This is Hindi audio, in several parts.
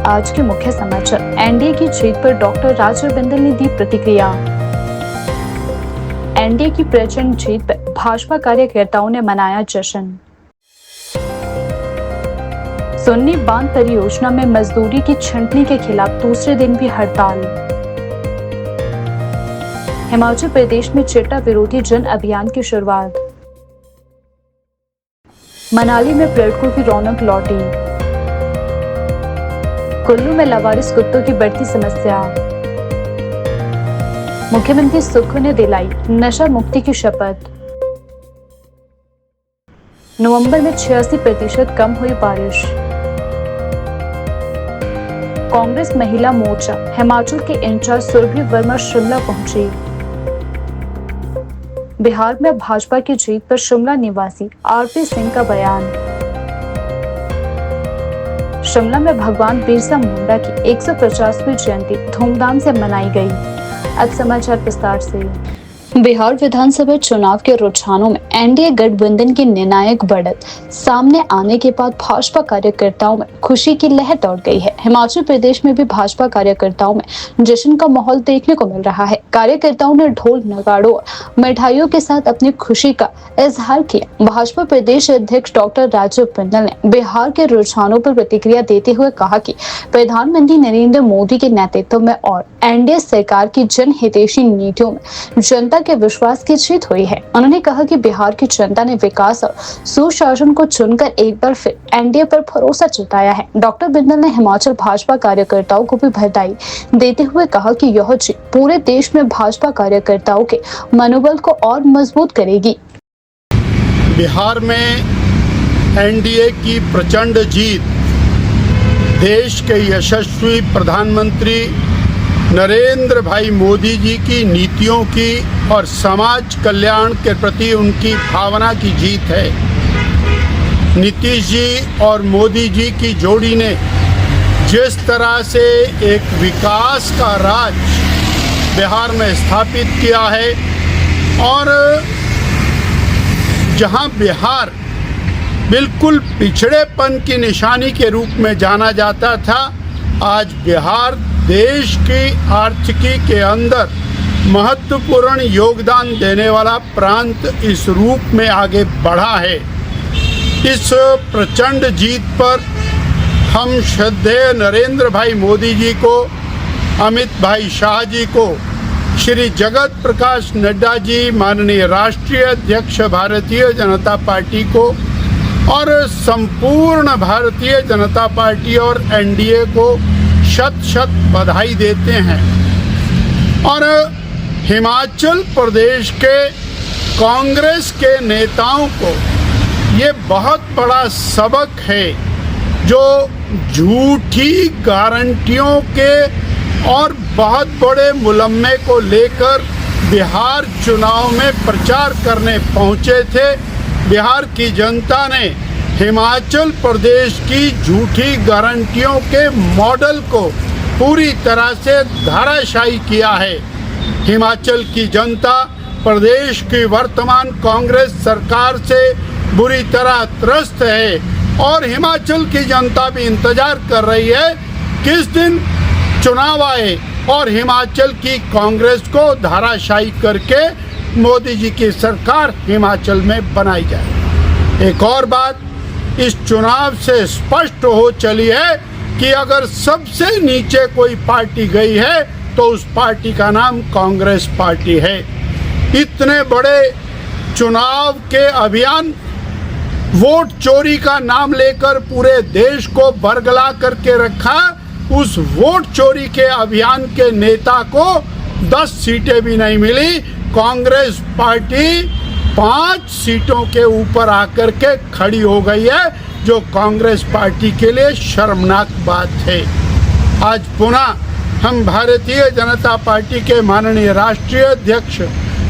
आज के मुख्य समाचार। एनडीए की जीत पर डॉक्टर राजीव बिंदल ने दी प्रतिक्रिया। एनडीए की प्रचंड जीत पर भाजपा कार्यकर्ताओं ने मनाया जश्न। सुन्नी बांध परियोजना में मजदूरी की छंटनी के खिलाफ दूसरे दिन भी हड़ताल। हिमाचल प्रदेश में चिट्टा विरोधी जन अभियान की शुरुआत। मनाली में पर्यटकों की रौनक लौटी। कुल्लू में लावारिस कुत्तों की बढ़ती समस्या। मुख्यमंत्री सुक्खू ने दिलाई नशा मुक्ति की शपथ। नवंबर में 86% कम हुई बारिश। कांग्रेस महिला मोर्चा हिमाचल के इंचार्ज सुरभि वर्मा शिमला पहुंची। बिहार में भाजपा की जीत पर शिमला निवासी आरपी सिंह का बयान। शिमला में भगवान बिरसा मुंडा की 150वीं जयंती धूमधाम से मनाई गई। अब समाचार विस्तार से। बिहार विधानसभा चुनाव के रुझानों में एनडीए गठबंधन की निर्णायक बढ़त सामने आने के बाद भाजपा कार्यकर्ताओं में खुशी की लहर दौड़ गई है। हिमाचल प्रदेश में भी भाजपा कार्यकर्ताओं में जश्न का माहौल देखने को मिल रहा है। कार्यकर्ताओं ने ढोल नगाड़ों और मिठाइयों के साथ अपनी खुशी का इजहार किया। भाजपा प्रदेश अध्यक्ष डॉक्टर राजीव बिंदल ने बिहार के रुझानों पर प्रतिक्रिया देते हुए कहा कि प्रधानमंत्री नरेंद्र मोदी के नेतृत्व में और एनडीए सरकार की जनहितैषी नीतियों में जनता के विश्वास की जीत हुई है। उन्होंने कहा कि बिहार की जनता ने विकास और सुशासन को चुनकर एक बार फिर एनडीए पर भरोसा जताया है। डॉक्टर बिंदल ने हिमाचल भाजपा कार्यकर्ताओं को भी बधाई देते हुए कहा कि यह जीत पूरे देश में भाजपा कार्यकर्ताओं के मनोबल को और मजबूत करेगी। बिहार में एनडीए की प्रचंड जीत देश के यशस्वी प्रधानमंत्री नरेंद्र भाई मोदी जी की नीतियों की और समाज कल्याण के प्रति उनकी भावना की जीत है। नीतीश जी और मोदी जी की जोड़ी ने जिस तरह से एक विकास का राज बिहार में स्थापित किया है और जहां बिहार बिल्कुल पिछड़ेपन की निशानी के रूप में जाना जाता था, आज बिहार देश की आर्थिकी के अंदर महत्वपूर्ण योगदान देने वाला प्रांत इस रूप में आगे बढ़ा है। इस प्रचंड जीत पर हम श्रद्धेय नरेंद्र भाई मोदी जी को, अमित भाई शाह जी को, श्री जगत प्रकाश नड्डा जी माननीय राष्ट्रीय अध्यक्ष भारतीय जनता पार्टी को और संपूर्ण भारतीय जनता पार्टी और एनडीए को शत शत बधाई देते हैं। और हिमाचल प्रदेश के कांग्रेस के नेताओं को ये बहुत बड़ा सबक है, जो झूठी गारंटियों के और बहुत बड़े मुलम्मे को लेकर बिहार चुनाव में प्रचार करने पहुंचे थे। बिहार की जनता ने हिमाचल प्रदेश की झूठी गारंटियों के मॉडल को पूरी तरह से धराशायी किया है। हिमाचल की जनता प्रदेश की वर्तमान कांग्रेस सरकार से बुरी तरह त्रस्त है और हिमाचल की जनता भी इंतजार कर रही है किस दिन चुनाव आए और हिमाचल की कांग्रेस को धराशायी करके मोदी जी की सरकार हिमाचल में बनाई जाए। एक और बात इस चुनाव से स्पष्ट हो चली है कि अगर सबसे नीचे कोई पार्टी गई है तो उस पार्टी का नाम कांग्रेस पार्टी है। इतने बड़े चुनाव के अभियान, वोट चोरी का नाम लेकर पूरे देश को बरगला करके रखा, उस वोट चोरी के अभियान के नेता को 10 सीटें भी नहीं मिली। कांग्रेस पार्टी 5 सीटों के ऊपर आकर के खड़ी हो गई है, जो कांग्रेस पार्टी के लिए शर्मनाक बात है। आज पुनः हम भारतीय जनता पार्टी के माननीय राष्ट्रीय अध्यक्ष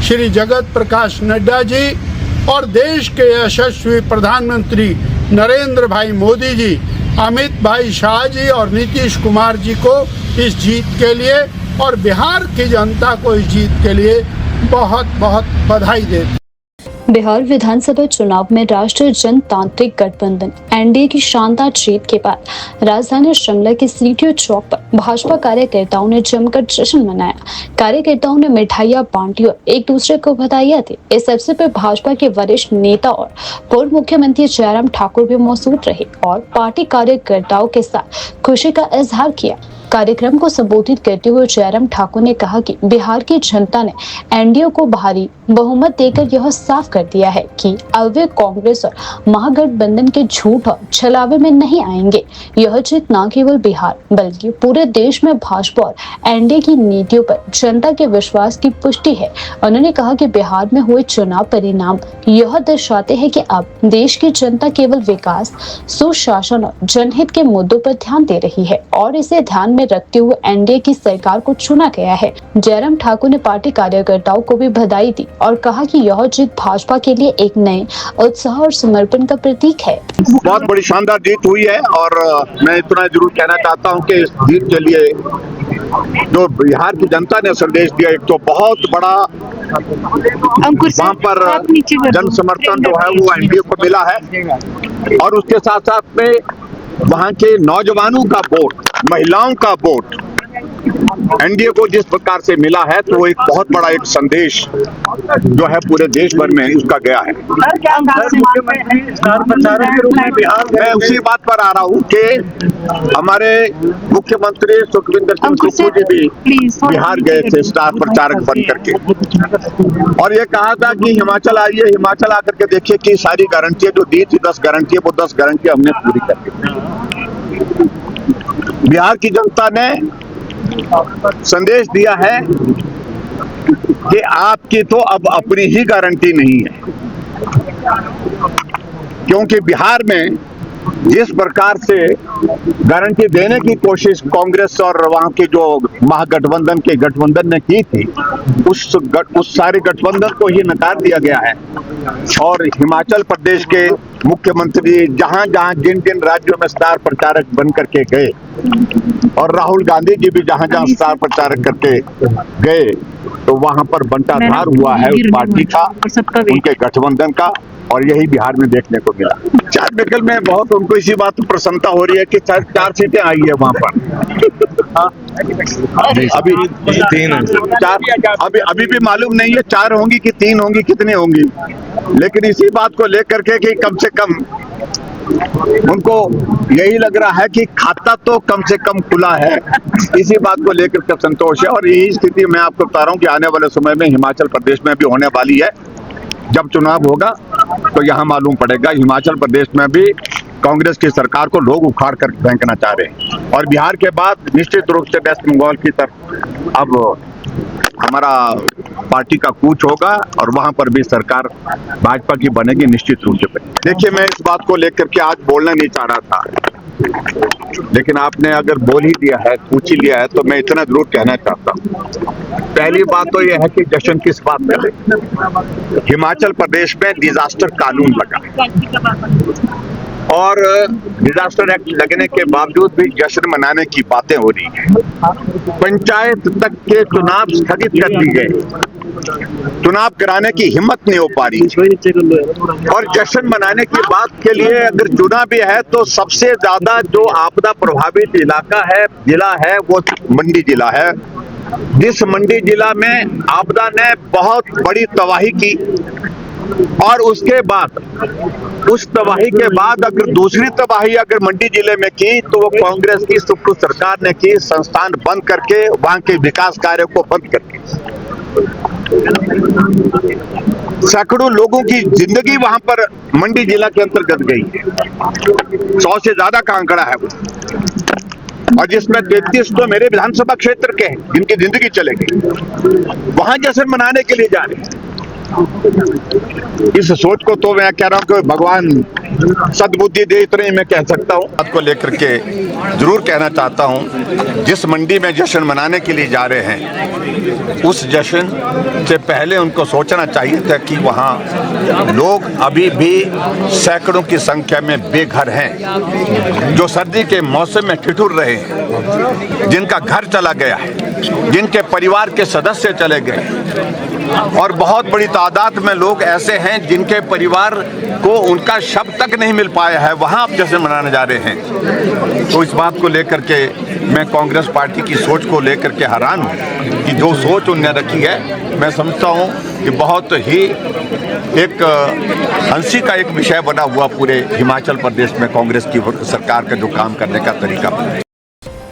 श्री जगत प्रकाश नड्डा जी और देश के यशस्वी प्रधानमंत्री नरेंद्र भाई मोदी जी, अमित भाई शाह जी और नीतीश कुमार जी को इस जीत के लिए और बिहार की जनता को इस जीत के लिए बहुत बहुत बधाई देते हैं। बिहार विधानसभा चुनाव में राष्ट्रीय जनतांत्रिक गठबंधन एनडीए की शानदार जीत के बाद राजधानी शिमला के सीटीओ चौक पर भाजपा कार्यकर्ताओं ने जमकर जश्न मनाया। कार्यकर्ताओं ने मिठाइयां बांटी और एक दूसरे को बधाइयां दी। इस अवसर पर भाजपा के वरिष्ठ नेता और पूर्व मुख्यमंत्री जयराम ठाकुर भी मौजूद रहे और पार्टी कार्यकर्ताओं के साथ खुशी का इजहार किया। कार्यक्रम को संबोधित करते हुए जयराम ठाकुर ने कहा कि बिहार की जनता ने एनडीए को भारी बहुमत देकर यह साफ कर दिया है कि अब वे कांग्रेस और महागठबंधन के झूठ और छलावे में नहीं आएंगे। यह जीत न केवल बिहार बल्कि पूरे देश में भाजपा और एनडीए की नीतियों पर जनता के विश्वास की पुष्टि है। उन्होंने कहा कि बिहार में हुए चुनाव परिणाम यह दर्शाते हैं कि अब देश की जनता केवल विकास, सुशासन और जनहित के मुद्दों पर ध्यान दे रही है और इसे ध्यान में रखते हुए एनडीए की सरकार को चुना गया है। जयराम ठाकुर ने पार्टी कार्यकर्ताओं को भी बधाई दी और कहा कि यह जीत भाजपा के लिए एक नए उत्साह और समर्पण का प्रतीक है। बहुत बड़ी शानदार जीत हुई है और मैं इतना जरूर कहना चाहता हूं कि इस जीत के लिए जो बिहार की जनता ने संदेश दिया, एक तो बहुत बड़ा वहां पर जन समर्थन जो है वो एनडीए को मिला है और उसके साथ साथ में वहां के नौजवानों का वोट, महिलाओं का वोट एनडीए को जिस प्रकार से मिला है तो वो एक बहुत बड़ा एक संदेश जो है पूरे देश भर में उसका गया है। मैं उसी बात पर आ रहा हूँ कि हमारे मुख्यमंत्री सुखविंदर सिंह सुक्खू जी भी बिहार गए थे स्टार प्रचारक बन करके और ये कहा था कि हिमाचल आइए, हिमाचल आकर के देखिए कि सारी गारंटियां जो दी थी 10 गारंटियां वो 10 गारंटियां हमने पूरी कर दी। बिहार की जनता ने संदेश दिया है कि आपकी तो अब अपनी ही गारंटी नहीं है, क्योंकि बिहार में जिस प्रकार से गारंटी देने की कोशिश कांग्रेस और वहां के जो गठबंधन ने की थी, उस सारे गठबंधन को ही नकार दिया गया है और हिमाचल प्रदेश के मुख्यमंत्री जहां जिन राज्यों में स्टार प्रचारक बन करके गए और राहुल गांधी जी भी जहां स्टार प्रचारक करके गए तो वहां पर बंटाधार हुआ है उस पार्टी का, उनके गठबंधन का, और यही बिहार में देखने को मिला। चार बगल में बहुत उनको इसी बात पर प्रसन्नता हो रही है कि 4 सीटें आई है वहां पर। अभी 3 अभी भी मालूम नहीं है 4 होंगी कि 3 होंगी, कितनी होंगी, लेकिन इसी बात को लेकर के कि कम से कम उनको यही लग रहा है कि खाता तो कम से कम खुला है, इसी बात को लेकर के संतोष है। और यही स्थिति मैं आपको बता रहा हूँ कि आने वाले समय में हिमाचल प्रदेश में भी होने वाली है। जब चुनाव होगा तो यहाँ मालूम पड़ेगा। हिमाचल प्रदेश में भी कांग्रेस की सरकार को लोग उखाड़ कर फेंकना चाह रहे हैं और बिहार के बाद निश्चित रूप से वेस्ट बंगाल की तरफ अब हमारा पार्टी का कूच होगा और वहां पर भी सरकार भाजपा की बनेगी निश्चित रूप से। देखिए, मैं इस बात को लेकर के आज बोलना नहीं चाह रहा था, लेकिन आपने अगर बोल ही दिया है, पूछ ही लिया है, तो मैं इतना जरूर कहना चाहता हूँ। पहली बात तो यह है कि जश्न किस बात करें। हिमाचल प्रदेश में डिजास्टर कानून लगा और डिजास्टर एक्ट लगने के बावजूद भी जश्न मनाने की बातें हो रही है। पंचायत तक के चुनाव स्थगित कर दिए गए, चुनाव कराने की हिम्मत नहीं हो पा रही और जश्न मनाने की बात के लिए अगर चुना भी है तो सबसे ज्यादा जो आपदा प्रभावित इलाका है, जिला है, वो मंडी जिला है। जिस मंडी जिला में आपदा ने बहुत बड़ी तबाही की और उसके बाद उस तबाही के बाद अगर दूसरी तबाही अगर मंडी जिले में की तो वो कांग्रेस की सुक्खू सरकार ने की, संस्थान बंद करके, वहां के विकास कार्यों को बंद करके सैकड़ों लोगों की जिंदगी वहां पर मंडी जिला के अंतर्गत गई है। 100 से ज्यादा का आंकड़ा है वो, और जिसमें 33 तो मेरे विधानसभा क्षेत्र के हैं जिनकी जिंदगी चले गई। वहां जश्न मनाने के लिए जा रहे हैं। इस सोच को तो मैं कह रहा हूं कि भगवान सद्बुद्धि दे, इतने ही मैं कह सकता हूं। बात को लेकर के जरूर कहना चाहता हूं, जिस मंडी में जश्न मनाने के लिए जा रहे हैं उस जश्न से पहले उनको सोचना चाहिए था कि वहां लोग अभी भी सैकड़ों की संख्या में बेघर हैं, जो सर्दी के मौसम में ठिठुर रहे हैं, जिनका घर चला गया है, जिनके परिवार के सदस्य चले गए। और बहुत बड़ी तादाद में लोग ऐसे हैं जिनके परिवार को उनका शव तक नहीं मिल पाया है, वहाँ आप जश्न मनाने जा रहे हैं। तो इस बात को लेकर के मैं कांग्रेस पार्टी की सोच को लेकर के हैरान हूँ कि जो सोच उन्होंने रखी है, मैं समझता हूँ कि बहुत ही एक हंसी का एक विषय बना हुआ पूरे हिमाचल प्रदेश में कांग्रेस की सरकार का जो काम करने का तरीका बना।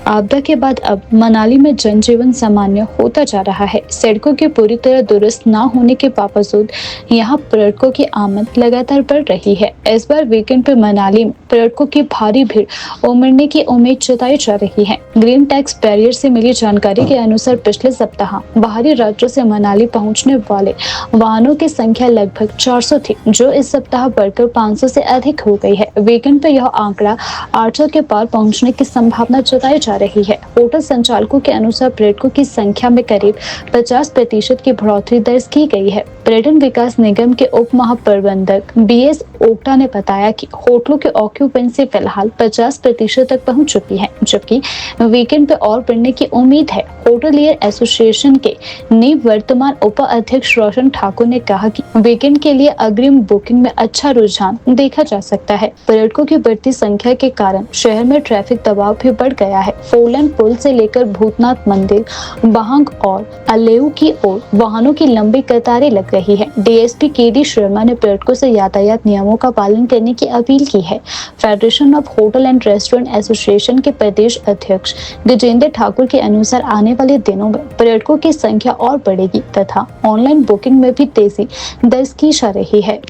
आपदा के बाद अब मनाली में जनजीवन सामान्य होता जा रहा है। सड़कों की पूरी तरह दुरुस्त न होने के बावजूद यहां पर्यटकों की आमद लगातार बढ़ रही है। इस बार वीकेंड पर मनाली में पर्यटकों की भारी भीड़ उमड़ने की उम्मीद जताई जा रही है। ग्रीन टैक्स बैरियर से मिली जानकारी के अनुसार पिछले सप्ताह बाहरी राज्यों से मनाली पहुंचने वाले वाहनों की संख्या लगभग 400 थी, जो इस सप्ताह बढ़कर 500 से अधिक हो गई है। वीकेंड पर यह आंकड़ा 800 के पार पहुंचने की संभावना जताई जा रही है। होटल संचालकों के अनुसार पर्यटकों की संख्या में करीब 50% की बढ़ोतरी दर्ज की गई है। पर्यटन विकास निगम के उप महाप्रबंधक BS ओक्टा ने बताया कि होटलों की ऑक्यूपेंसी फिलहाल 50% तक पहुंच चुकी है, जबकि वीकेंड पे और बढ़ने की उम्मीद है। होटलियर एसोसिएशन के निवर्तमान उपाध्यक्ष रोशन ठाकुर ने कहा कि वीकेंड के लिए अग्रिम बुकिंग में अच्छा रुझान देखा जा सकता है। पर्यटकों की बढ़ती संख्या के कारण शहर में ट्रैफिक दबाव भी बढ़ गया है। फोलन पुल से लेकर भूतनाथ मंदिर, बाहंग और अलेऊ की ओर वाहनों की लंबी कतारें लग रही है। DSP KD शर्मा ने पर्यटकों से यातायात नियमों का पालन करने की अपील की है। Federation of hotel and restaurant association के प्रदेश अध्यक्ष गजेंद्र ठाकुर के अनुसार आने वाले दिनों में पर्यटकों की संख्या और बढ़ेगी तथा ऑनलाइन बुकिंग में भी तेजी दर्ज की जा रही है।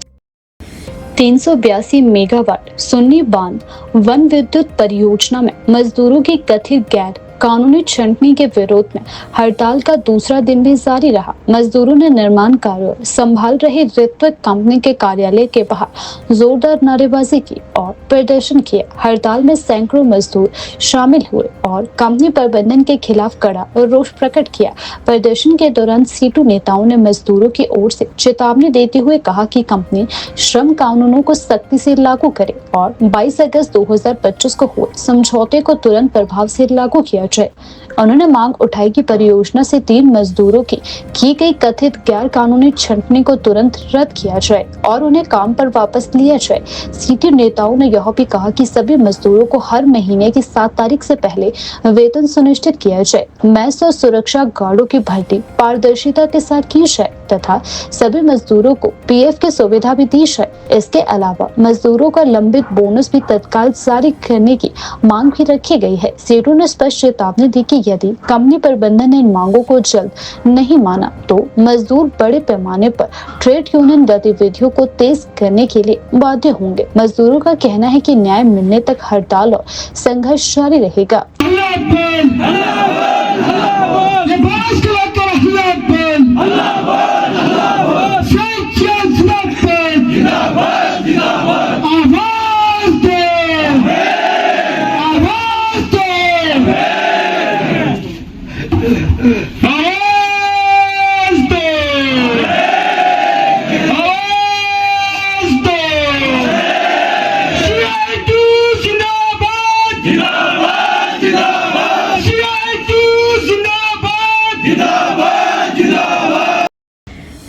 382 मेगावाट सुन्नी बांध वन विद्युत परियोजना में मजदूरों की कथित गैर कानूनी छंटनी के विरोध में हड़ताल का दूसरा दिन भी जारी रहा। मजदूरों ने निर्माण कार्य संभाल रहे ऋत्विक कंपनी के कार्यालय के बाहर जोरदार नारेबाजी की और प्रदर्शन किया। हड़ताल में सैकड़ों मजदूर शामिल हुए और कंपनी प्रबंधन के खिलाफ कड़ा रोष प्रकट किया। प्रदर्शन के दौरान सीटू नेताओं ने मजदूरों की ओर से चेतावनी देते हुए कहा कि कंपनी श्रम कानूनों को सख्ती से लागू करे और 22 अगस्त 2025 को हुए समझौते को तुरंत प्रभाव से लागू किया जाए। उन्होंने मांग उठाई कि परियोजना से 3 मजदूरों की गई कथित गैर कानूनी छंटनी को तुरंत रद्द किया जाए और उन्हें काम पर वापस लिया जाए। सीटू नेताओं ने यह भी कहा कि सभी मजदूरों को हर महीने की 7 तारीख से पहले वेतन सुनिश्चित किया जाए। मैस और सुरक्षा गार्डों की भर्ती पारदर्शिता के साथ की जाए तथा सभी मजदूरों को PF की सुविधा भी दी जाए। इसके अलावा मजदूरों का लंबित बोनस भी तत्काल जारी करने की मांग भी रखी गई है। सीटू ने स्पष्ट चेतावनी दी कि यदि कंपनी प्रबंधन ने इन मांगों को जल्द नहीं माना तो मजदूर बड़े पैमाने पर ट्रेड यूनियन गतिविधियों को तेज करने के लिए बाध्य होंगे। मजदूरों का कहना है कि न्याय मिलने तक हड़ताल और संघर्ष जारी रहेगा।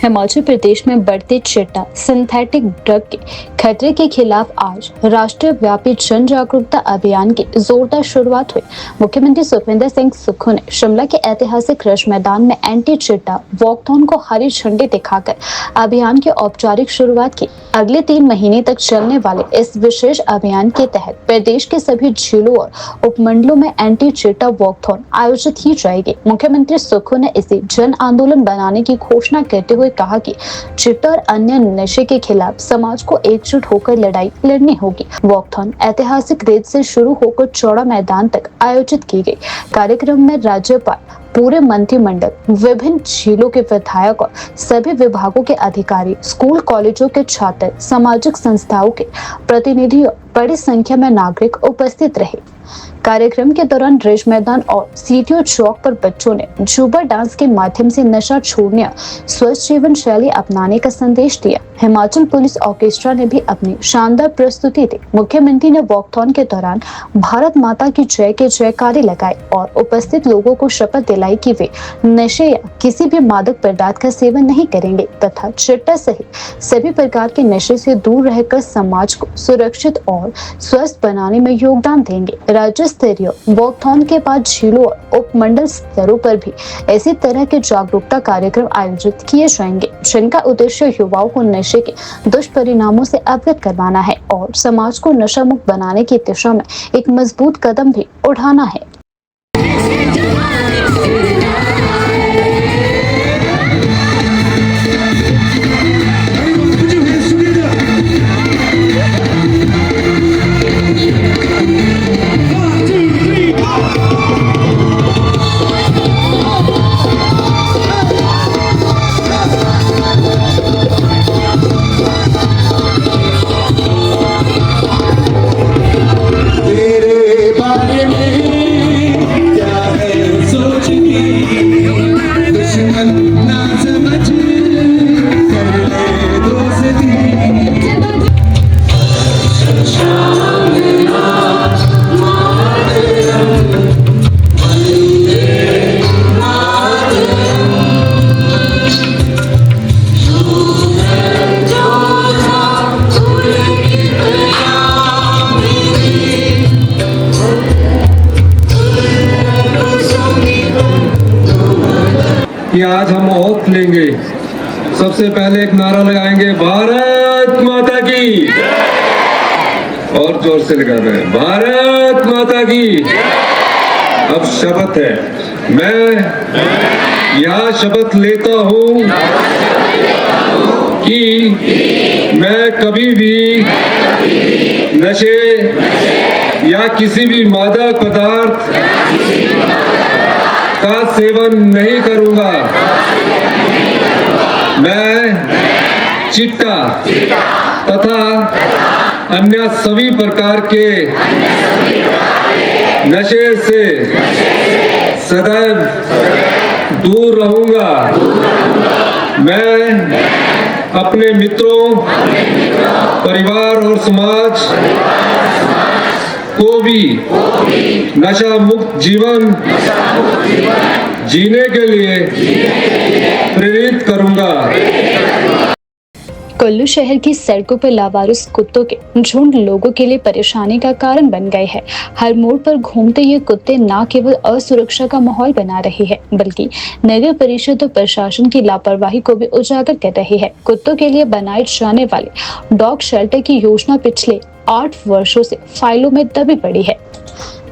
हिमाचल प्रदेश में बढ़ते चिट्टा सिंथेटिक ड्रग के खतरे के खिलाफ आज राष्ट्रीय व्यापी जन जागरूकता अभियान की जोरदार शुरुआत हुई। मुख्यमंत्री सुखविंदर सिंह सुक्खू ने शिमला के ऐतिहासिक रश मैदान में एंटी चिट्टा वॉकथॉन को हरी झंडी दिखाकर अभियान की औपचारिक शुरुआत की। अगले 3 महीने तक चलने वाले इस विशेष अभियान के तहत प्रदेश के सभी जिलों और उपमंडलों में एंटी चिट्टा वॉकथॉन आयोजित की जाएगी। मुख्यमंत्री सुक्खू ने इसे जन आंदोलन बनाने की घोषणा करते हुए कहा कि चिट्टा और अन्य नशे के खिलाफ समाज को एकजुट होकर लड़ाई लड़नी होगी। वॉकथॉन ऐतिहासिक रेत से शुरू होकर चौड़ा मैदान तक आयोजित की गई। कार्यक्रम में राज्यपाल, पूरे मंत्रिमंडल, विभिन्न जिलों के विधायक और सभी विभागों के अधिकारी, स्कूल कॉलेजों के छात्र, सामाजिक संस्थाओं के प्रतिनिधि और बड़ी संख्या में नागरिक उपस्थित रहे। कार्यक्रम के दौरान रिज मैदान और सीटीओ चौक पर बच्चों ने झूमर डांस के माध्यम से नशा छोड़ने और स्वस्थ जीवन शैली अपनाने का संदेश दिया। हिमाचल पुलिस ऑर्केस्ट्रा ने भी अपनी शानदार प्रस्तुति दी। मुख्यमंत्री ने वॉकथॉन के दौरान भारत माता की जय के जयकारे लगाए और उपस्थित लोगों को शपथ दिलाई कि वे नशे या किसी भी मादक पदार्थ का सेवन नहीं करेंगे तथा चिट्टा सहित सभी प्रकार के नशे से दूर रहकर समाज को सुरक्षित और स्वस्थ बनाने में योगदान देंगे। राज्य स्तरीय वॉकथॉन के बाद जिलों और उपमंडल स्तरों पर भी इसी तरह के जागरूकता कार्यक्रम आयोजित किए जाएंगे, जिनका उद्देश्य युवाओं को नशे के दुष्परिणामों से अवगत करवाना है और समाज को नशा मुक्त बनाने की दिशा में एक मजबूत कदम भी उठाना है। कि आज हम ओथ लेंगे। सबसे पहले एक नारा लगाएंगे, भारत माता की, और जोर से लगा रहे हैं, भारत माता की। अब शपथ है, मैं यह शपथ लेता हूँ कि मैं कभी भी नशे या किसी भी मादक पदार्थ का सेवन नहीं करूंगा। मैं चिट्टा तथा अन्य सभी प्रकार के नशे से सदैव दूर रहूंगा। मैं अपने मित्रों, परिवार और समाज को भी नशा मुक्त जीवन जीने के लिए प्रेरित करूंगा। कुल्लू शहर की सड़कों पर लावारिस कुत्तों के झुंड लोगों के लिए परेशानी का कारण बन गए हैं। हर मोड़ पर घूमते ये कुत्ते न केवल असुरक्षा का माहौल बना रहे हैं, बल्कि नगर परिषद और प्रशासन की लापरवाही को भी उजागर कर रहे हैं। कुत्तों के लिए बनाए जाने वाले डॉग शेल्टर की योजना पिछले 8 वर्षों से फाइलों में दबी पड़ी है।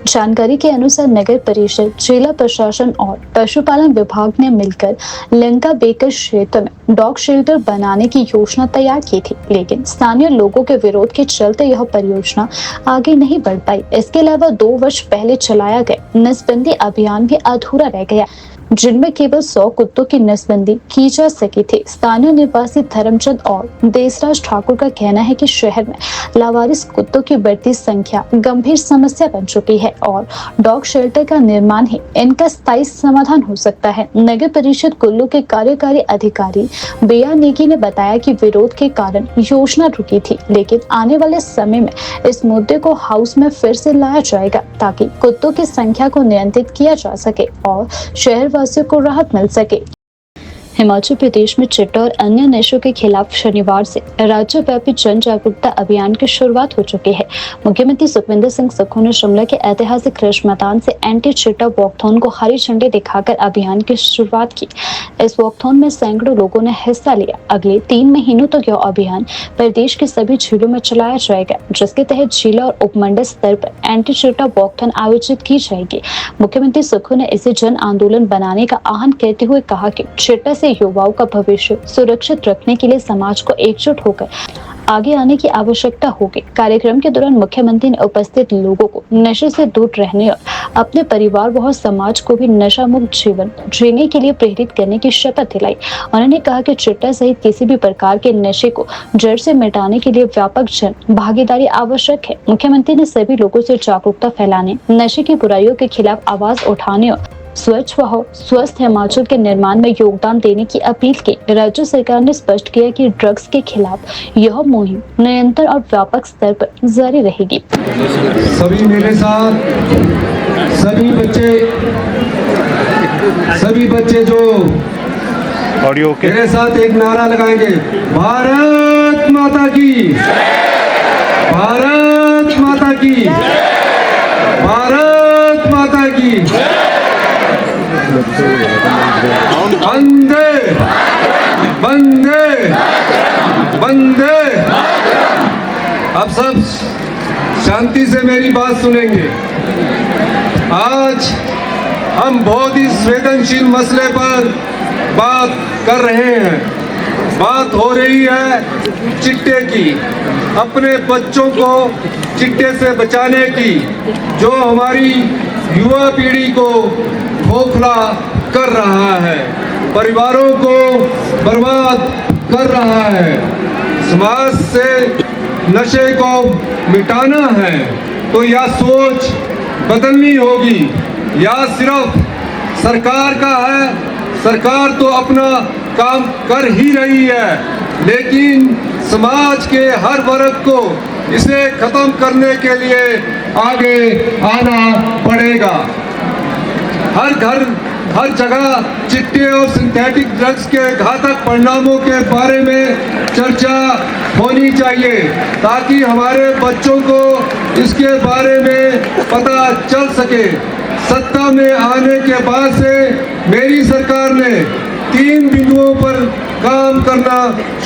जानकारी के अनुसार नगर परिषद, जिला प्रशासन और पशुपालन विभाग ने मिलकर लंका बेकर क्षेत्र में डॉग शेल्टर बनाने की योजना तैयार की थी, लेकिन स्थानीय लोगों के विरोध के चलते यह परियोजना आगे नहीं बढ़ पाई। इसके अलावा 2 वर्ष पहले चलाया गया नसबंदी अभियान भी अधूरा रह गया, जिनमें केवल 100 कुत्तों की नसबंदी की जा सकी थी। स्थानीय निवासी धर्मचंद और देसराज ठाकुर का कहना है कि शहर में लावारिस कुत्तों की बढ़ती संख्या गंभीर समस्या बन चुकी है और डॉग शेल्टर का निर्माण ही इनका स्थायी समाधान हो सकता है। नगर परिषद कुल्लू के कार्यकारी अधिकारी बेया नेगी ने बताया कि विरोध के कारण योजना रुकी थी, लेकिन आने वाले समय में इस मुद्दे को हाउस में फिर से लाया जाएगा ताकि कुत्तों की संख्या को नियंत्रित किया जा सके और शहर वासियों को राहत मिल सके। हिमाचल प्रदेश में चिट्टा और अन्य नशों के खिलाफ शनिवार से राज्यव्यापी जन जागरूकता अभियान की शुरुआत हो चुकी है। मुख्यमंत्री सुखविंदर सिंह सुक्खू ने शिमला के ऐतिहासिक रिज मैदान से एंटी चिट्टा वॉकथॉन को हरी झंडी दिखाकर अभियान की शुरुआत की। इस वॉकथॉन में सैकड़ों लोगों ने हिस्सा लिया। अगले 3 महीनों तक यह अभियान प्रदेश के सभी जिलों में चलाया जाएगा, जिसके तहत जिला और उपमंडल स्तर पर एंटी चिट्टा वॉकथॉन आयोजित की जाएगी। मुख्यमंत्री सुक्खू ने इसे जन आंदोलन बनाने का आह्वान करते हुए कहा कि चिट्टा से युवाओं का भविष्य सुरक्षित रखने के लिए समाज को एकजुट होकर आगे आने की आवश्यकता होगी। कार्यक्रम के दौरान मुख्यमंत्री ने उपस्थित लोगों को नशे से दूर रहने और अपने परिवार व समाज को भी नशा मुक्त जीवन जीने के लिए प्रेरित करने की शपथ दिलाई। उन्होंने कहा कि चिट्टा सहित किसी भी प्रकार के नशे को जड़ से मिटाने के लिए व्यापक जन भागीदारी आवश्यक है। मुख्यमंत्री ने सभी लोगों से जागरूकता फैलाने, नशे की बुराइयों के खिलाफ आवाज उठाने और स्वच्छ व स्वस्थ हिमाचल के निर्माण में योगदान देने की अपील की। राज्य सरकार ने स्पष्ट किया कि ड्रग्स के खिलाफ यह मुहिम निरंतर और व्यापक स्तर पर जारी रहेगी। सभी मेरे साथ सभी बच्चे जो ऑडियो के मेरे साथ एक नारा लगाएंगे, भारत माता की, भारत माता की, भारत माता की, वंदे वंदे वंदे। अब सब शांति से मेरी बात सुनेंगे। आज हम बहुत ही संवेदनशील मसले पर बात कर रहे हैं। बात हो रही है चिट्टे की, अपने बच्चों को चिट्टे से बचाने की, जो हमारी युवा पीढ़ी को खोखला कर रहा है, परिवारों को बर्बाद कर रहा है। समाज से नशे को मिटाना है तो यह सोच बदलनी होगी। या सिर्फ सरकार का है, सरकार तो अपना काम कर ही रही है, लेकिन समाज के हर वर्ग को इसे खत्म करने के लिए आगे आना पड़ेगा। हर घर हर जगह चिट्टे और सिंथेटिक ड्रग्स के घातक परिणामों के बारे में चर्चा होनी चाहिए, ताकि हमारे बच्चों को इसके बारे में पता चल सके। सत्ता में आने के बाद से मेरी सरकार ने 3 बिंदुओं पर काम करना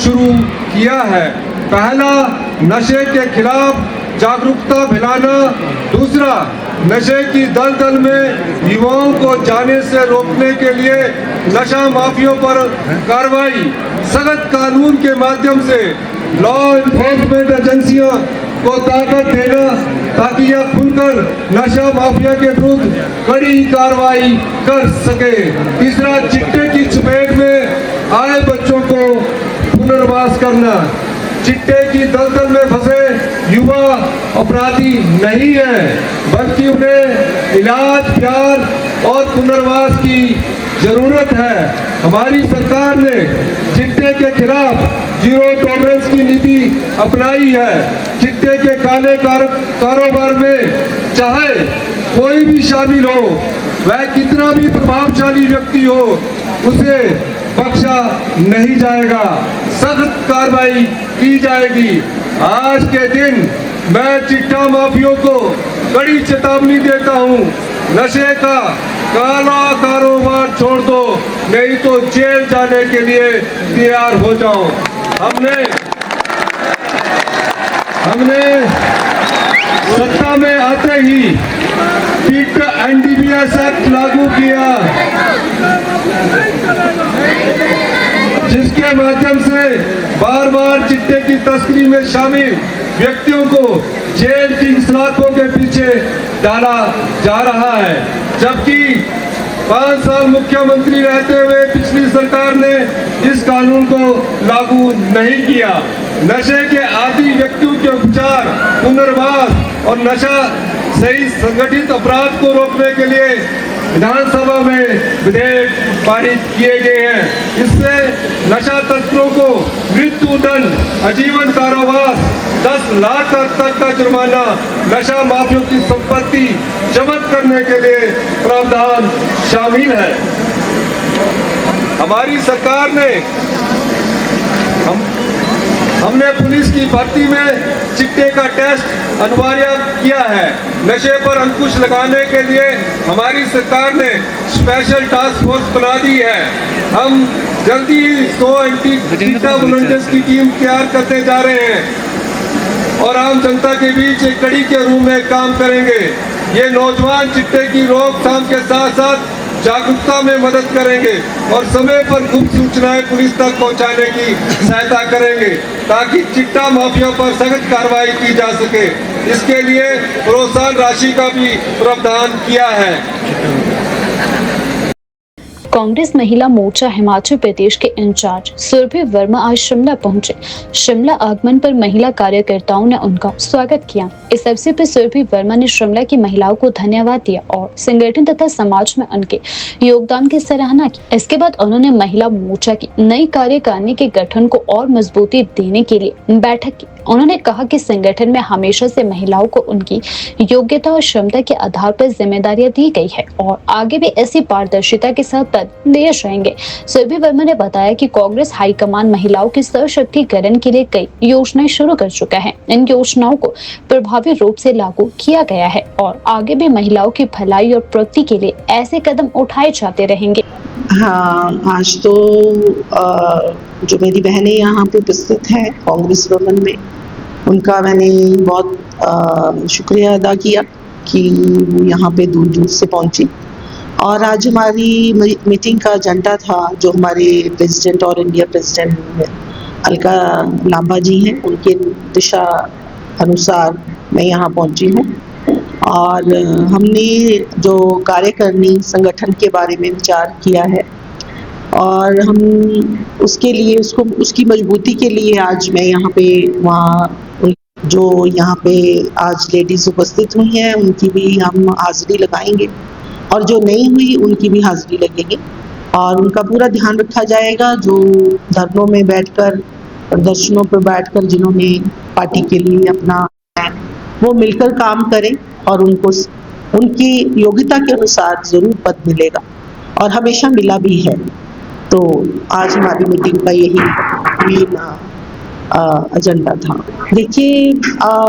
शुरू किया है। पहला, नशे के खिलाफ जागरूकता फैलाना। दूसरा, नशे की दलदल में युवाओं को जाने से रोकने के लिए नशा माफियों पर कार्रवाई, सख्त कानून के माध्यम से लॉ एनफोर्समेंट एजेंसियों को ताकत देना, ताकि यह खुलकर नशा माफिया के विरुद्ध कड़ी कार्रवाई कर सके। तीसरा, चिट्टे की चपेट में आए बच्चों को पुनर्वास करना। चिट्टे की दलदल में फंसे युवा अपराधी नहीं है, बल्कि उन्हें इलाज, प्यार और पुनर्वास की जरूरत है। हमारी सरकार ने चिट्टे के खिलाफ जीरो टॉलरेंस की नीति अपनाई है। चिट्टे के काले कारोबार में चाहे कोई भी शामिल हो, वह कितना भी प्रभावशाली व्यक्ति हो, उसे बख्शा नहीं जाएगा, सख्त कार्रवाई की जाएगी। आज के दिन मैं चिट्टा माफियों को कड़ी चेतावनी देता हूँ, नशे का काला कारोबार छोड़ दो, नहीं तो जेल जाने के लिए तैयार हो जाओ। हमने सत्ता में आते ही एनडीपीएस एक्ट लागू किया, जिसके माध्यम से बार बार चिट्टे की तस्करी में शामिल व्यक्तियों को जेल की सलाखों के पीछे डाला जा रहा है। जबकि 5 साल मुख्यमंत्री रहते हुए पिछली सरकार ने इस कानून को लागू नहीं किया। नशे के आदी व्यक्तियों के उपचार, पुनर्वास और नशा सही संगठित अपराध को रोकने के लिए विधानसभा में विधेयक पारित किए गए हैं। इससे नशा तस्करों को मृत्यु दंड, आजीवन कारावास, 10 लाख तक का जुर्माना, नशा माफियों की संपत्ति जब्त करने के लिए प्रावधान शामिल है। हमारी सरकार ने हमने पुलिस की भर्ती में चिट्टे का टेस्ट अनिवार्य किया है। नशे पर अंकुश लगाने के लिए हमारी सरकार ने स्पेशल टास्क फोर्स बना दी है। हम जल्दी ही 100 एंटी चिट्टा वॉलंटियर्स की टीम तैयार करने जा रहे हैं और आम जनता के बीच एक कड़ी के रूप में काम करेंगे। ये नौजवान चिट्टे की रोकथाम के साथ साथ जागरूकता में मदद करेंगे और समय पर गुप्त सूचनाएं पुलिस तक पहुंचाने की सहायता करेंगे ताकि चिट्टा माफिया पर सख्त कार्रवाई की जा सके। इसके लिए प्रोत्साहन राशि का भी प्रावधान किया है। कांग्रेस महिला मोर्चा हिमाचल प्रदेश के इंचार्ज सुरभि वर्मा आज शिमला पहुंचे। शिमला आगमन पर महिला कार्यकर्ताओं ने उनका स्वागत किया। इस अवसर पर सुरभि वर्मा ने शिमला की महिलाओं को धन्यवाद दिया और संगठन तथा समाज में उनके योगदान की सराहना की। इसके बाद उन्होंने महिला मोर्चा की नई कार्यकारिणी के गठन को और मजबूती देने के लिए बैठक की। उन्होंने कहा कि संगठन में हमेशा से महिलाओं को उनकी योग्यता और क्षमता के आधार पर जिम्मेदारियां दी गई है और आगे भी ऐसी पारदर्शिता के साथ पद दिए जाएंगे। सुरभि वर्मा ने बताया कि कांग्रेस हाईकमान महिलाओं के सशक्तिकरण के लिए कई योजनाएं शुरू कर चुका है। इन योजनाओं को प्रभावी रूप से लागू किया गया है और आगे भी महिलाओं की भलाई और प्रगति के लिए ऐसे कदम उठाए जाते रहेंगे। हाँ, आज तो जो मेरी बहनें यहाँ पे उपस्थित हैं कांग्रेस भवन में, उनका मैंने बहुत शुक्रिया अदा किया कि वो यहाँ पे दूर दूर से पहुँची। और आज हमारी मीटिंग का एजेंडा था, जो हमारे प्रेसिडेंट और इंडिया प्रेसिडेंट अलका लांबा जी हैं, उनके दिशा अनुसार मैं यहाँ पहुँची हूँ। और हमने जो कार्यकारिणी संगठन के बारे में विचार किया है और हम उसके लिए उसकी मजबूती के लिए आज मैं यहाँ पे वहाँ जो यहाँ पे आज लेडीज उपस्थित हुई हैं उनकी भी हम हाजिरी लगाएंगे और जो नहीं हुई उनकी भी हाजिरी लगेगी और उनका पूरा ध्यान रखा जाएगा। जो धरनों में बैठकर, प्रदर्शनों पर बैठकर जिन्होंने पार्टी के लिए अपना वो मिलकर काम करें और उनको उनकी योग्यता के अनुसार जरूर पद मिलेगा और हमेशा मिला भी है। तो आज हमारी मीटिंग का यही एजेंडा था। देखिए,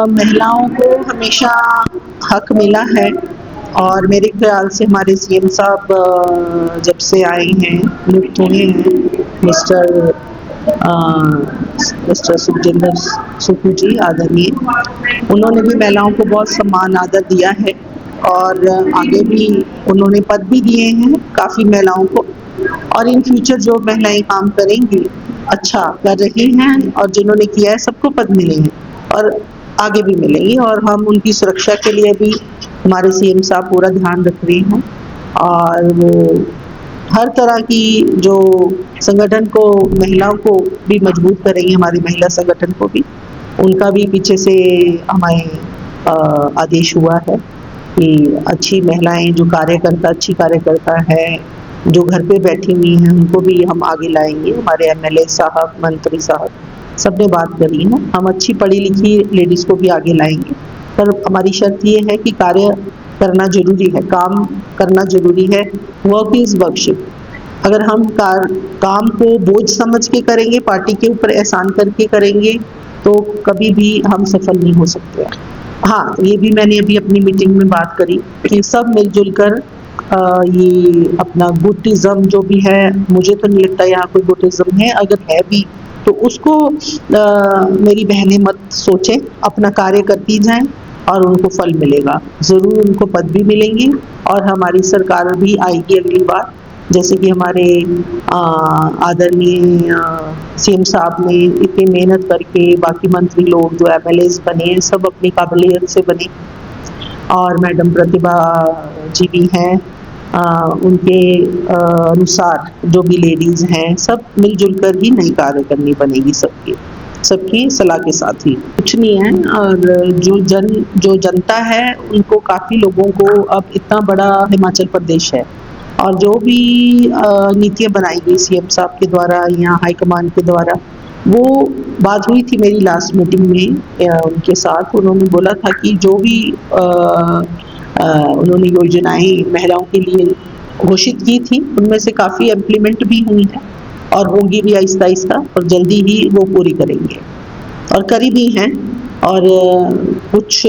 महिलाओं को हमेशा हक मिला है और मेरे ख्याल से हमारे सीएम साहब जब से आए हैं, नियुक्त हुए हैं, मिस्टर सुखजिंदर सुक्खू जी आदरणीय, उन्होंने भी महिलाओं को बहुत सम्मान आदर दिया है और आगे भी उन्होंने पद भी दिए हैं काफ़ी महिलाओं को। और इन फ्यूचर जो महिलाएं काम करेंगी, अच्छा कर रही हैं और जिन्होंने किया है सबको पद मिले हैं और आगे भी मिलेंगे। और हम उनकी सुरक्षा के लिए भी हमारे सीएम साहब पूरा ध्यान रख रहे हैं और वो हर तरह की जो संगठन को, महिलाओं को भी मजबूत करेंगे, हमारी महिला संगठन को भी। उनका भी पीछे से हमें आदेश हुआ है कि अच्छी महिलाएं जो अच्छी कार्यकर्ता है, जो घर पे बैठी हुई हैं, उनको भी हम आगे लाएंगे। हमारे एमएलए साहब, मंत्री साहब सबने बात करी है, हम अच्छी पढ़ी लिखी लेडीज़ को भी आगे लाएंगे। पर हमारी शर्त ये है कि कार्य करना जरूरी है, काम करना जरूरी है। Work is worship. अगर हम काम को बोझ समझ के करेंगे, पार्टी के ऊपर एहसान करके करेंगे, तो कभी भी हम सफल नहीं हो सकते। हाँ, ये भी मैंने अभी अपनी मीटिंग में बात करी कि सब मिलजुल कर ये अपना गुटिज्म जो भी है, मुझे तो नहीं लगता यहाँ कोई गुटिज्म है, अगर है भी तो उसको मेरी बहनें मत सोचें, अपना कार्य करती जाएं और उनको फल मिलेगा, ज़रूर उनको पद भी मिलेंगे और हमारी सरकार भी आएगी अगली बार। जैसे कि हमारे आदरणीय सीएम साहब ने इतनी मेहनत करके, बाकी मंत्री लोग जो एमएलएज बने सब अपनी काबिलियत से बने और मैडम प्रतिभा जी भी हैं, उनके अनुसार जो भी लेडीज़ हैं सब मिलजुल कर ही नई कार्यकारिणी बनेगी, सबकी सलाह के साथ ही, कुछ नहीं है। और जो जनता है उनको, काफ़ी लोगों को अब इतना बड़ा हिमाचल प्रदेश है और जो भी नीतियाँ बनाई गई सीएम साहब के द्वारा या हाईकमान के द्वारा, वो बात हुई थी मेरी लास्ट मीटिंग में उनके साथ। उन्होंने बोला था कि जो भी उन्होंने योजनाएं महिलाओं के लिए घोषित की थी, उनमें से काफ़ी इम्प्लीमेंट भी हुई हैं और होंगी भी आहिस्ता आहिस्ता और जल्दी ही वो पूरी करेंगे और करी भी हैं और कुछ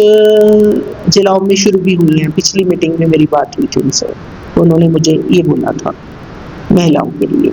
जिलाओं में शुरू भी हुई हैं। पिछली मीटिंग में मेरी बात हुई थी उनसे, तो उन्होंने मुझे ये बोला था महिलाओं के लिए।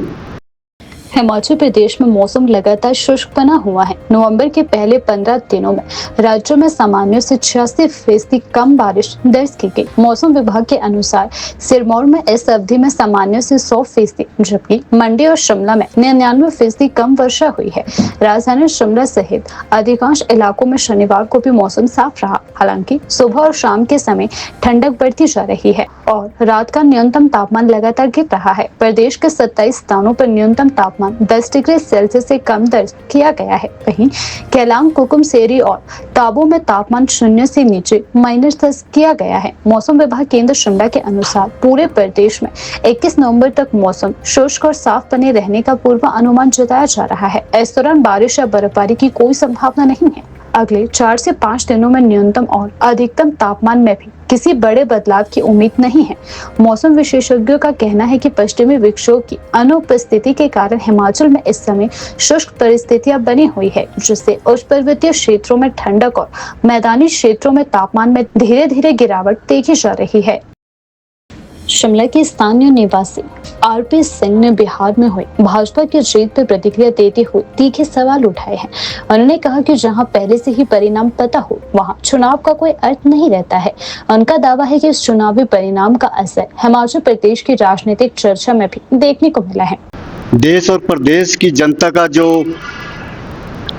हिमाचल प्रदेश में मौसम लगातार शुष्क बना हुआ है। नवंबर के पहले 15 दिनों में राज्य में सामान्य से 86% कम बारिश दर्ज की गई। मौसम विभाग के अनुसार सिरमौर में इस अवधि में सामान्य से 100%, जबकि मंडी और शिमला में 99% कम वर्षा हुई है। राजधानी शिमला सहित अधिकांश इलाकों में शनिवार को भी मौसम साफ रहा। हालांकि सुबह और शाम के समय ठंडक बढ़ती जा रही है और रात का न्यूनतम तापमान लगातार गिर रहा है। प्रदेश के 27 स्थानों पर न्यूनतम तापमान 10 डिग्री सेल्सियस से कम दर्ज किया गया है। वहीं केलांग, कुकुमसेरी और ताबो में तापमान 0 से नीचे -10 किया गया है। मौसम विभाग केंद्र शिमला के अनुसार पूरे प्रदेश में 21 नवंबर तक मौसम शुष्क और साफ बने रहने का पूर्वानुमान जताया जा रहा है। इस दौरान बारिश या बर्फबारी की कोई संभावना नहीं है। अगले 4 से 5 दिनों में न्यूनतम और अधिकतम तापमान में भी किसी बड़े बदलाव की उम्मीद नहीं है। मौसम विशेषज्ञों का कहना है कि पश्चिमी विक्षोभ की अनुपस्थिति के कारण हिमाचल में इस समय शुष्क परिस्थितियां बनी हुई है, जिससे उच्च पर्वतीय क्षेत्रों में ठंडक और मैदानी क्षेत्रों में तापमान में धीरे धीरे गिरावट देखी जा रही है। शिमला के स्थानीय निवासी आरपी सिंह ने बिहार में हुई भाजपा की जीत पर प्रतिक्रिया देते हुए तीखे सवाल उठाए हैं। उन्होंने कहा कि जहां पहले से ही परिणाम पता हो, वहां चुनाव का कोई अर्थ नहीं रहता है। उनका दावा है कि इस चुनावी परिणाम का असर हिमाचल प्रदेश की राजनीतिक चर्चा में भी देखने को मिला है। देश और प्रदेश की जनता का जो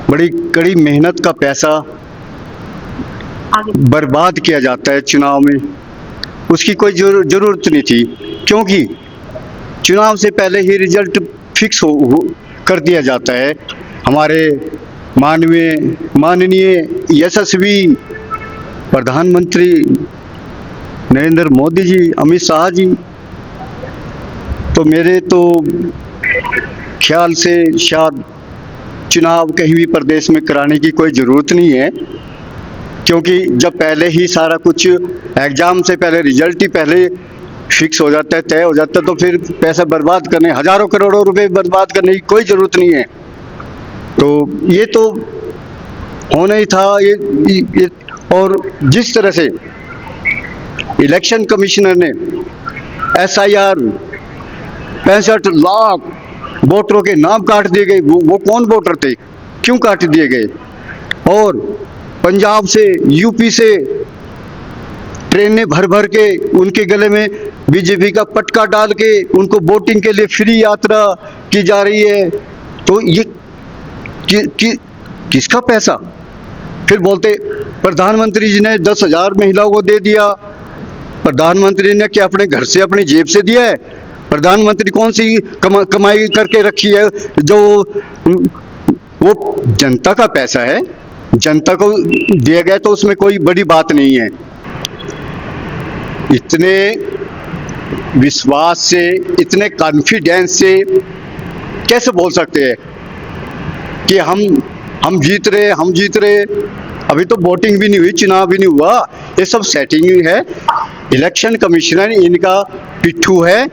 बड़ी कड़ी मेहनत का पैसा बर्बाद किया जाता है चुनाव में, उसकी कोई जरूरत नहीं थी, क्योंकि चुनाव से पहले ही रिजल्ट फिक्स कर दिया जाता है। हमारे माननीय यशस्वी प्रधानमंत्री नरेंद्र मोदी जी, अमित शाह जी, तो मेरे तो ख्याल से शायद चुनाव कहीं भी प्रदेश में कराने की कोई ज़रूरत नहीं है, क्योंकि जब पहले ही सारा कुछ एग्ज़ाम से पहले रिजल्ट ही पहले फिक्स हो जाता है, तय हो जाता है, तो फिर पैसा बर्बाद करने, हजारों करोड़ों रुपए बर्बाद करने की कोई ज़रूरत नहीं है। तो ये तो होना ही था। ये और जिस तरह से इलेक्शन कमिश्नर ने SIR 65 लाख वोटरों के नाम काट दिए गए, वो कौन वोटर थे, क्यों काट दिए गए? और पंजाब से, यूपी से ट्रेनें भर भर के उनके गले में बीजेपी का पटका डाल के उनको वोटिंग के लिए फ्री यात्रा की जा रही है। तो ये किसका पैसा? फिर बोलते प्रधानमंत्री जी ने 10,000 महिलाओं को दे दिया। प्रधानमंत्री ने क्या अपने घर से, अपनी जेब से दिया है? प्रधानमंत्री कौन सी कमाई करके रखी है? जो वो जनता का पैसा है, जनता को दिया गया, तो उसमें कोई बड़ी बात नहीं है। इतने विश्वास से, इतने कॉन्फिडेंस से कैसे बोल सकते हैं कि हम जीत रहे? अभी तो वोटिंग भी नहीं हुई, चुनाव भी नहीं हुआ, ये सब सेटिंग है। इलेक्शन कमिश्नर इनका पिट्ठू है,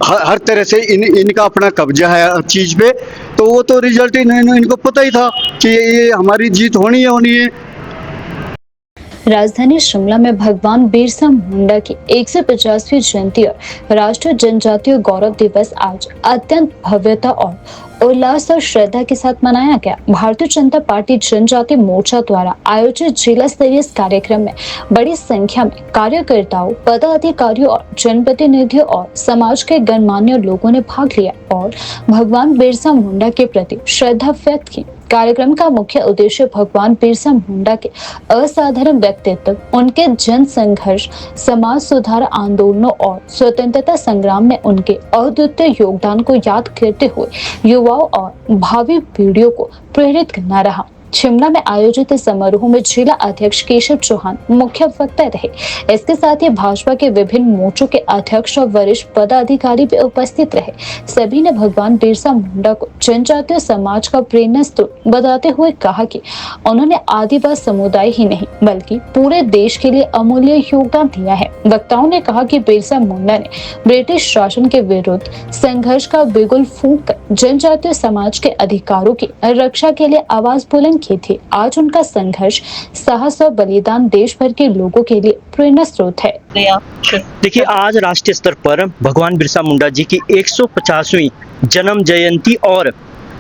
हर तरह से इनका अपना कब्जा है हर चीज पे। तो वो तो रिजल्ट इनको पता ही था कि ये हमारी जीत होनी है। राजधानी शिमला में भगवान बिरसा मुंडा की 150वीं जयंती और राष्ट्रीय जनजातीय गौरव दिवस आज अत्यंत भव्यता और उल्लास और श्रद्धा के साथ मनाया गया। भारतीय जनता पार्टी जनजातीय मोर्चा द्वारा आयोजित जिला स्तरीय इस कार्यक्रम में बड़ी संख्या में कार्यकर्ताओं, पदाधिकारियों और जनप्रतिनिधियों और समाज के गणमान्य लोगों ने भाग लिया और भगवान बिरसा मुंडा के प्रति श्रद्धा व्यक्त की। कार्यक्रम का मुख्य उद्देश्य भगवान बिरसा मुंडा के असाधारण व्यक्तित्व, उनके जन संघर्ष, समाज सुधार आंदोलनों और स्वतंत्रता संग्राम में उनके अद्वितीय योगदान को याद करते हुए युवाओं और भावी पीढ़ियों को प्रेरित करना रहा। शिमला में आयोजित इस समारोह में जिला अध्यक्ष केशव चौहान मुख्य वक्ता रहे। इसके साथ ही भाजपा के विभिन्न मोर्चों के अध्यक्ष और वरिष्ठ पदाधिकारी भी उपस्थित रहे। सभी ने भगवान बिरसा मुंडा को जनजातीय समाज का प्रेरणा स्रोत बताते हुए कहा कि उन्होंने आदिवासी समुदाय ही नहीं बल्कि पूरे देश के लिए अमूल्य योगदान दिया है। वक्ताओं ने कहा कि बिरसा मुंडा ने ब्रिटिश शासन के विरुद्ध संघर्ष का बिगुल फूंक कर जनजातीय समाज के अधिकारों की रक्षा के लिए आवाज बुलंद किए थे। आज उनका संघर्ष, साहस और बलिदान देश भर के लोगों के लिए प्रेरणा स्रोत है। देखिए, आज राष्ट्रीय स्तर पर भगवान बिरसा मुंडा जी की 150वीं जन्म जयंती और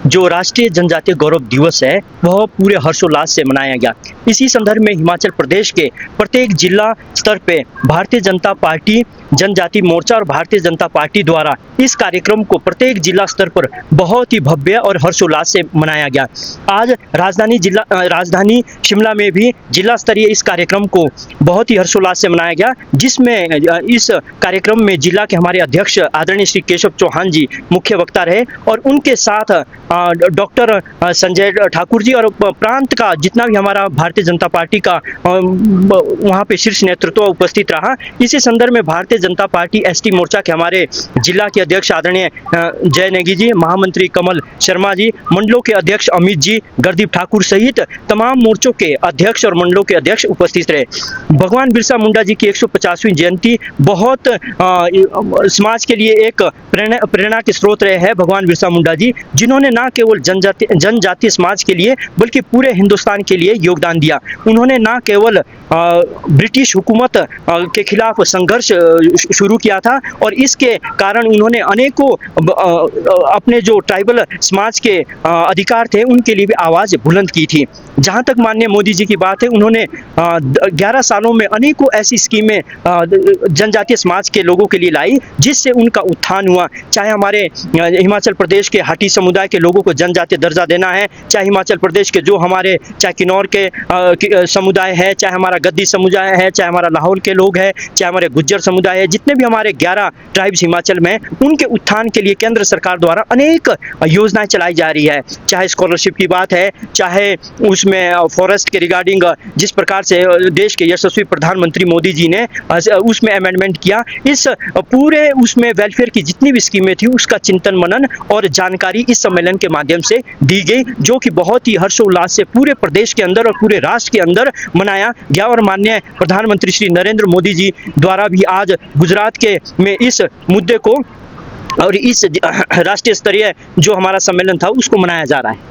जो राष्ट्रीय जनजातीय गौरव दिवस है वह पूरे हर्षोल्लास से मनाया गया। इसी संदर्भ में हिमाचल प्रदेश के प्रत्येक जिला स्तर पे भारतीय जनता पार्टी, जनजाति मोर्चा और भारतीय जनता पार्टी द्वारा इस कार्यक्रम को प्रत्येक जिला स्तर पर बहुत ही भव्य और हर्षोल्लास से मनाया गया। आज राजधानी शिमला में भी जिला स्तरीय इस कार्यक्रम को बहुत ही हर्षोल्लास से मनाया गया, जिसमें इस कार्यक्रम में जिला के हमारे अध्यक्ष आदरणीय श्री केशव चौहान जी मुख्य वक्ता रहे और उनके साथ डॉक्टर संजय ठाकुर जी और प्रांत का जितना भी हमारा भारतीय जनता पार्टी का वहाँ पे शीर्ष नेतृत्व उपस्थित रहा। इसी संदर्भ में भारतीय जनता पार्टी एसटी मोर्चा के हमारे जिला के अध्यक्ष आदरणीय जय नेगी जी, महामंत्री कमल शर्मा जी, मंडलों के अध्यक्ष अमित जी, गुरदीप ठाकुर सहित तमाम मोर्चों के अध्यक्ष और मंडलों के अध्यक्ष उपस्थित रहे। भगवान बिरसा मुंडा जी की 150वीं जयंती बहुत समाज के लिए एक प्रेरणा के स्रोत रहे हैं। भगवान बिरसा मुंडा जी जिन्होंने न केवल जनजातीय समाज के लिए बल्कि पूरे हिंदुस्तान के लिए योगदान दिया। उन्होंने न केवल ब्रिटिश हुकूमत के खिलाफ संघर्ष शुरू किया था और इसके कारण उन्होंने अनेकों अपने जो ट्राइबल समाज के अधिकार थे उनके लिए भी आवाज़ बुलंद की थी। जहाँ तक माननीय मोदी जी की बात है, उन्होंने 11 सालों में अनेकों ऐसी स्कीमें जनजातीय समाज के लोगों के लिए लाई जिससे उनका उत्थान हुआ। चाहे हमारे हिमाचल प्रदेश के हाटी समुदाय के लोगों को जनजातीय दर्जा देना है, चाहे हिमाचल प्रदेश के जो हमारे चाहे किन्नौर के समुदाय है, चाहे हमारा गद्दी समुदाय है, चाहे हमारा लाहौल के लोग हैं, चाहे हमारे गुज्जर समुदाय है, जितने भी हमारे 11 ट्राइब्स हिमाचल में, उनके उत्थान के लिए केंद्र सरकार द्वारा अनेक योजनाएं चलाई जा रही है। चाहे स्कॉलरशिप की बात है, चाहे उसमें फॉरेस्ट के रिगार्डिंग जिस प्रकार से देश के यशस्वी प्रधानमंत्री मोदी जी ने उसमें अमेंडमेंट किया, इस पूरे उसमें वेलफेयर की जितनी भी स्कीमें थी उसका चिंतन मनन और जानकारी इस सम्मेलन के माध्यम से दी गई, जो कि बहुत ही हर्षोल्लास से पूरे प्रदेश के अंदर और पूरे राष्ट्र के अंदर मनाया गया। और माननीय प्रधानमंत्री श्री नरेंद्र मोदी जी द्वारा भी आज गुजरात के में इस मुद्दे को और इस राष्ट्रीय स्तरीय जो हमारा सम्मेलन था उसको मनाया जा रहा है।